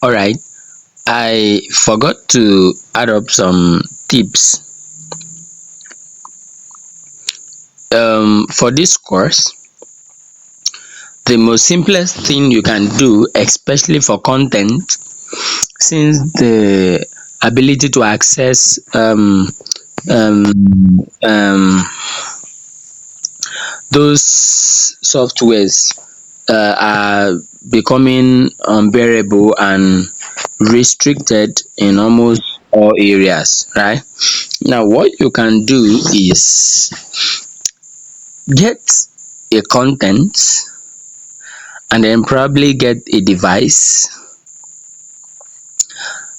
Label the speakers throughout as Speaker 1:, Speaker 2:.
Speaker 1: All right, I forgot to add up some tips for this course. The most simplest thing you can do, especially for content, since the ability to access um, um, those softwares are becoming unbearable and restricted in almost all areas, right? Now, what you can do is get a content and then probably get a device.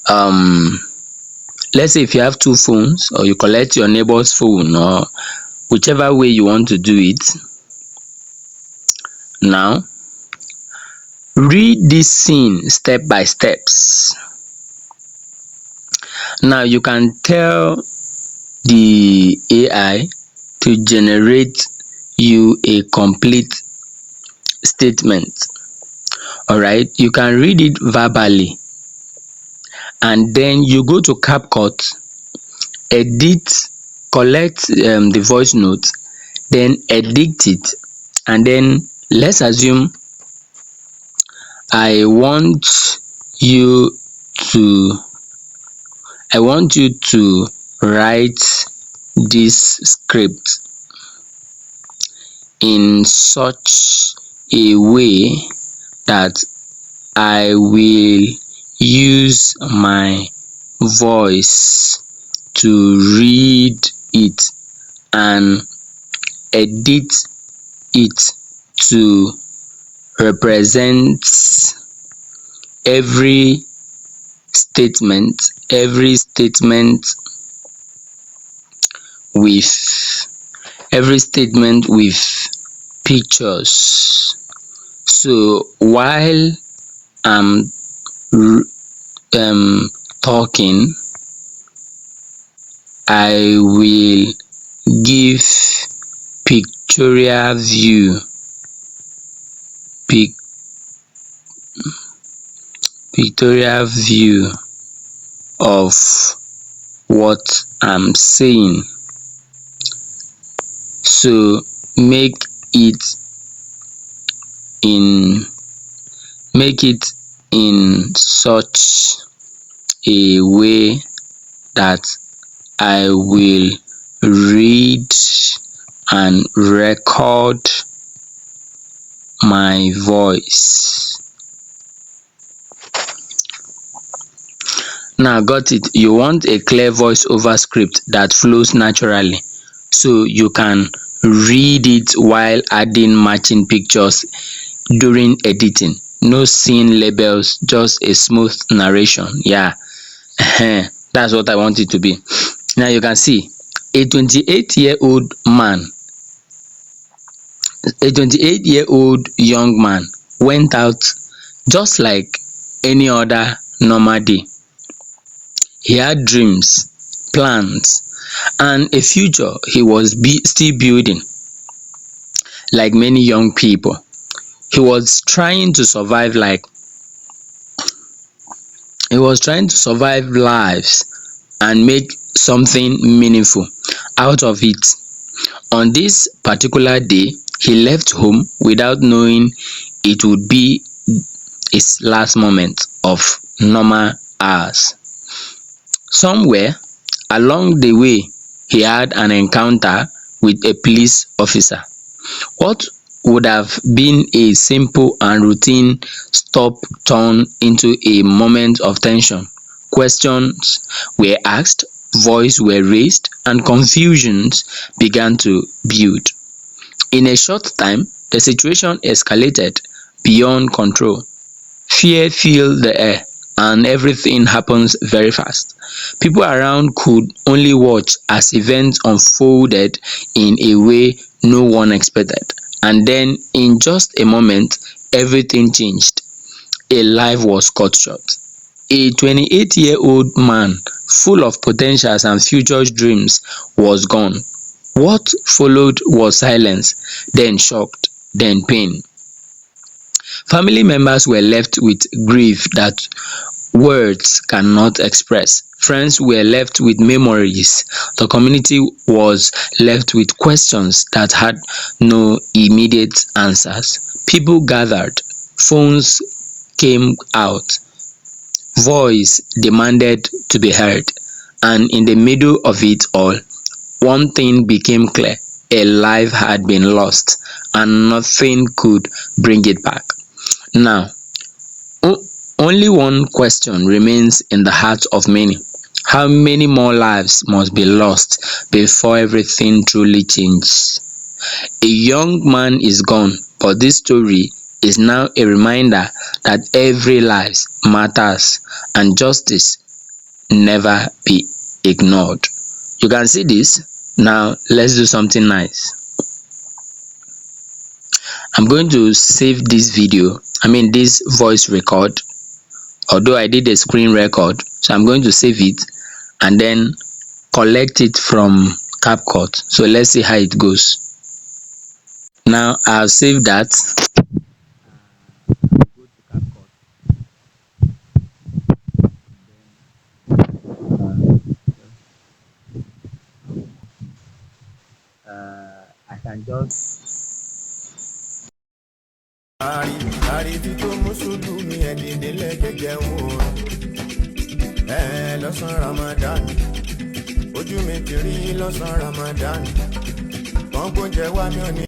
Speaker 1: um let's say if you have two phones, or you collect your neighbor's phone, or whichever way you want to do it. Now, read this scene step by steps. Now you can tell the AI to generate you a complete statement. All right, you can read it verbally, and then you go to CapCut, edit, collect the voice note, then edit it, and then let's assume I want you to write this script in such a way that I will use my voice to read it and edit it to represent every statement with pictures. So while I'm talking, I will give pictorial view pic pictorial view of what I'm saying. So it in make it in such a way that I will read and record my voice. Now, got it? You want a clear voice over script that flows naturally, so you can read it while adding matching pictures during editing. No scene labels, just a smooth narration. Yeah, that's what I want it to be. Now you can see a 28-year-old man, a 28-year-old young man went out just like any other normal day. He had dreams, plans, and a future he was still building. Like many young people, he was trying to survive lives and make something meaningful out of it. On this particular day, he left home without knowing it would be his last moment of normal hours. Somewhere along the way, he had an encounter with a police officer. What would have been a simple and routine stop turned into a moment of tension. Questions were asked, voices were raised, and confusions began to build. In a short time, the situation escalated beyond control. Fear filled the air, and everything happens very fast. People around could only watch as events unfolded in a way no one expected. And then, in just a moment, everything changed. A life was cut short. A 28-year-old man full of potentials and future dreams was gone. What followed was silence, then shock, then pain. Family members were left with grief that words cannot express. Friends were left with memories. The community was left with questions that had no immediate answers. People gathered, phones came out, voice demanded to be heard, and in the middle of it all, one thing became clear: a life had been lost, and nothing could bring it back. Now, only one question remains in the hearts of many: how many more lives must be lost before everything truly changes? A young man is gone, but this story is now a reminder that every life matters and justice never be ignored. You can see this. Now let's do something nice. I'm going to save this video, this voice record, although I did a screen record. So I'm going to save it and then collect it from CapCut. So let's see how it goes. Now I'll save that. Go to CapCut. I can just
Speaker 2: àrífín tó mùsùlùmí ẹ̀ dìde lẹ́gbẹ̀jẹ̀ ń wò lọ́sàn Ramadan ojú mi ti rí lọ́sàn Ramadan wọ́n gbóúnjẹ wá mi ò ní.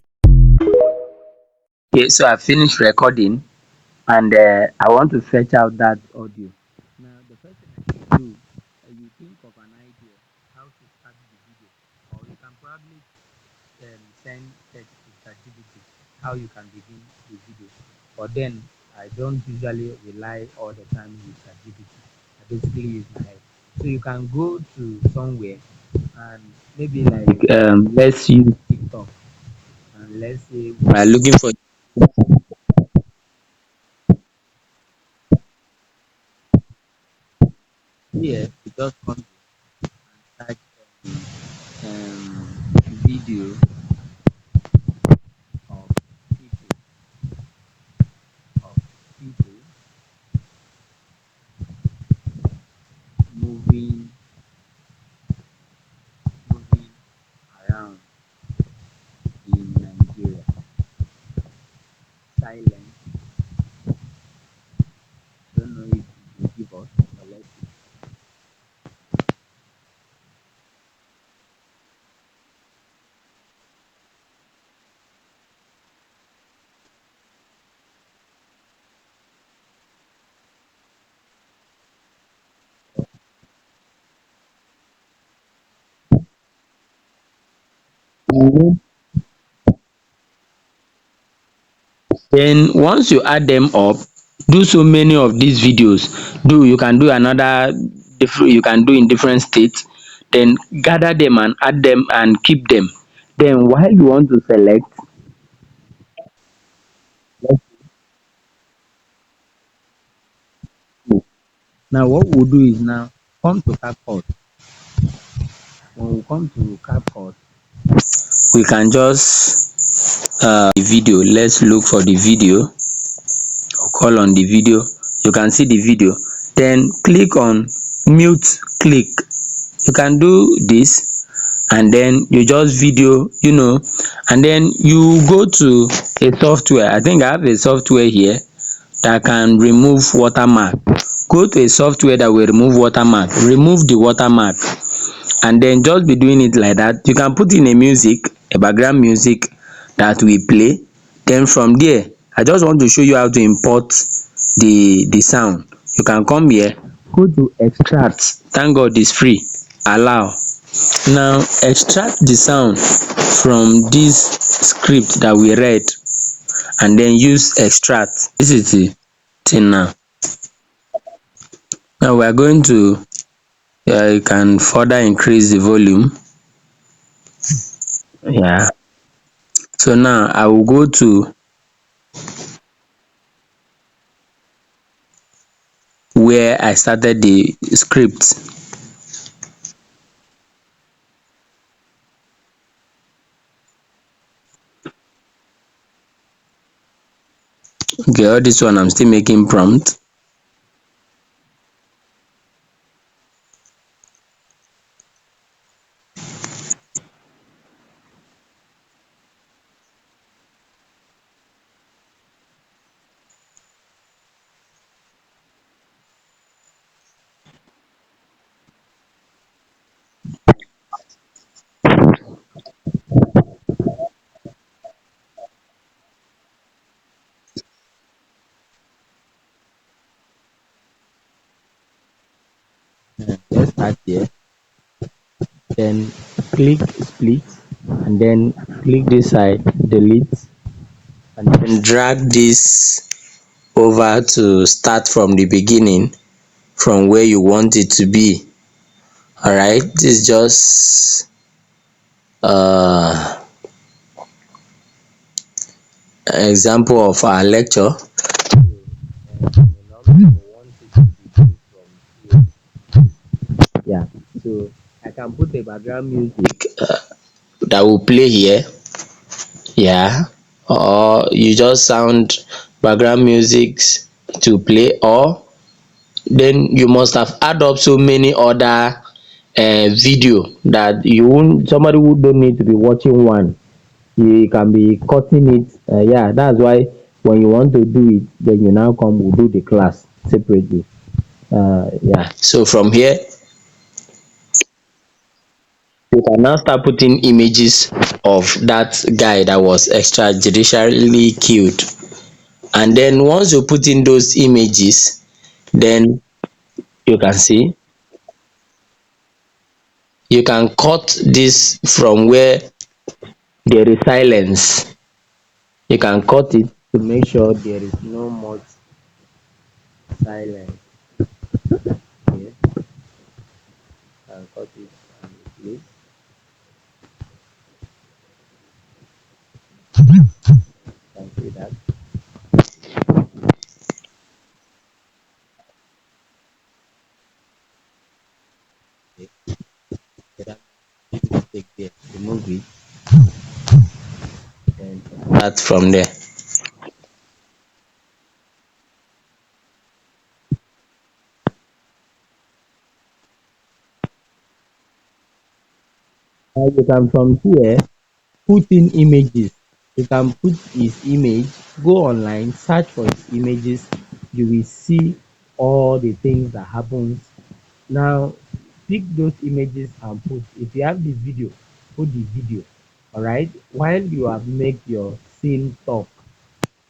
Speaker 1: Okay, so I finished recording and I want to fetch out that audio. Now, the first thing I need to do, you think of an idea how to start the video, or you can probably send text to ChatGPT how you can begin the video. But then I don't usually rely all the time with ChatGPT. I basically use my head. So you can go to somewhere and maybe like let's use TikTok, and let's say we are looking for here. You just come to type um, video of people of people moving moving around in Nigeria. Silence. Don't know if it will give us, but let's see. Mhm. Then once you add them up, do so many of these videos. You can do another different, you can do in different states, then gather them and add them and keep them. Then while you want to select, let's go. Now what we'll do is now come to CapCut. When we come to CapCut, we can just the video. Let's look for the video, or call on the video. You can see the video, then click on mute click. You can do this and then you just video, and then you go to a software. I think I have a software here that can remove watermark. Go to a software that will remove watermark, remove the watermark, and then just be doing it like that. You can put in a background music that will play. Then from there, I just want to show you how to import the sound. You can come here, go to extract. Thank God it's free. Allow. Now extract the sound from this script that we read and then use extract. This is the thing now. Now we are going to you can further increase the volume. Yeah. So now I will go to where I started the script. Okay, all this one I'm still making prompt. start here, then click split, and then click this side delete, and then drag this over to start from the beginning, from where you want it to be. All right, this is just an example of our lecture. Yeah, so I can put a background music that will play here. Yeah, or you just sound background music to play, or then you must have add up so many other video that you won't, somebody who don't need to be watching one, you can be cutting it. Yeah, that's why when you want to do it, then you now come, we do the class separately. Yeah, so from here you can now start putting images of that guy that was extrajudicially killed. And then once you put in those images, then you can see, you can cut this from where there is silence. You can cut it to make sure there is no much silence here. And cut it and replace. You can see that. Okay. Then take there, remove it, and start from there. And you can from here put in images. You can put his image, go online, search for his images, you will see all the things that happens. Now pick those images and put, if you have the video, put the video. All right, while you have make your scene talk,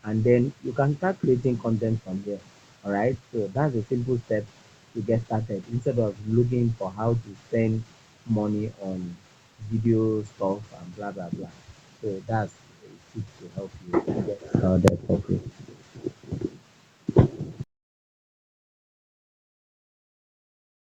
Speaker 1: and then you can start creating content from there. All right, so that's a simple step to get started instead of looking for how to spend money on video stuff and blah blah blah. So that's a tip to help you get started properly.